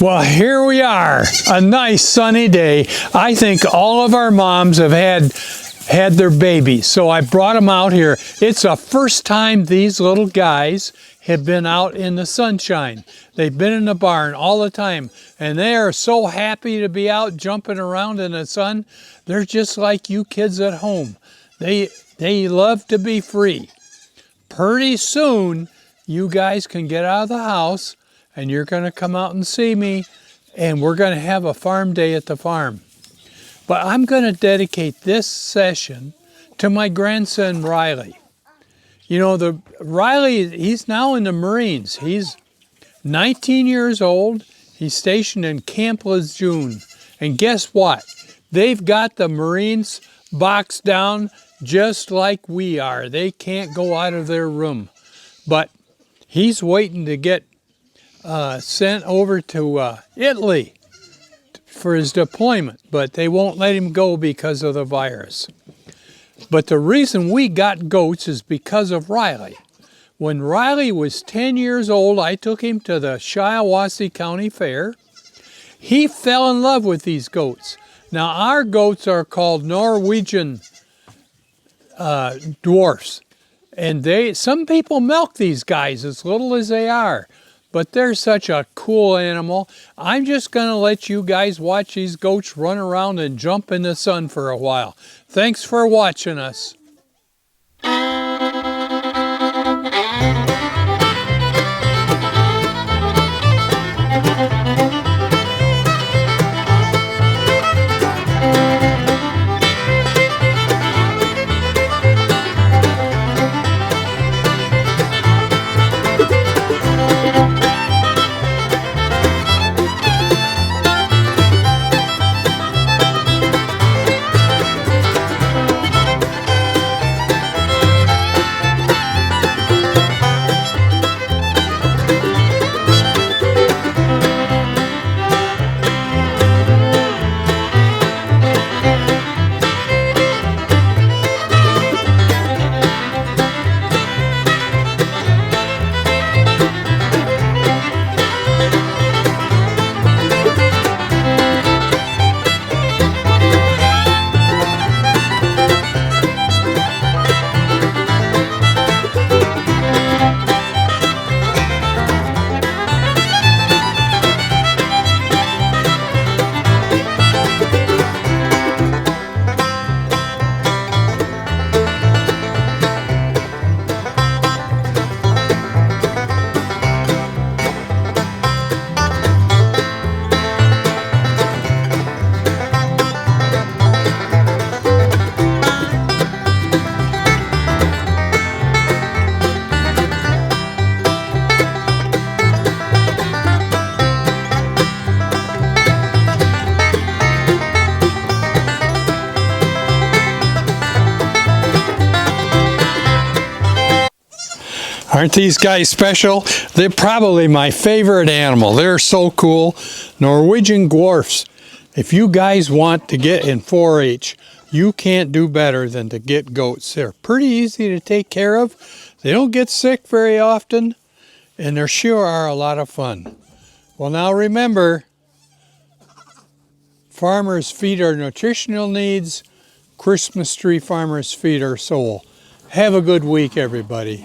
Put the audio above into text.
Well, here we are, a nice sunny day. I think all of our moms have had their babies, so I brought them out here. It's the first time these little guys have been out in the sunshine. They've been in the barn all the time, and they are so happy to be out jumping around in the sun. They're just like you kids at home. They love to be free. Pretty soon, you guys can get out of the house and you're going to come out and see me, and we're going to have a farm day at the farm. But I'm going to dedicate this session to my grandson, Riley. You know, Riley, he's now in the Marines. He's 19 years old. He's stationed in Camp Lejeune. And guess what? They've got the Marines boxed down just like we are. They can't go out of their room. But he's waiting to get sent over to Italy for his deployment, but they won't let him go because of the virus. But the reason we got goats is because of Riley. When Riley was 10 years old, I took him to the Shiawassee County Fair. He fell in love with these goats. Now, our goats are called Norwegian dwarfs, and some people milk these guys as little as they are. But they're such a cool animal. I'm just going to let you guys watch these goats run around and jump in the sun for a while. Thanks for watching us. Aren't these guys special? They're probably my favorite animal. They're so cool. Norwegian dwarfs. If you guys want to get in 4-H, you can't do better than to get goats. They're pretty easy to take care of. They don't get sick very often, and they sure are a lot of fun. Well, now remember, farmers feed our nutritional needs. Christmas tree farmers feed our soul. Have a good week, everybody.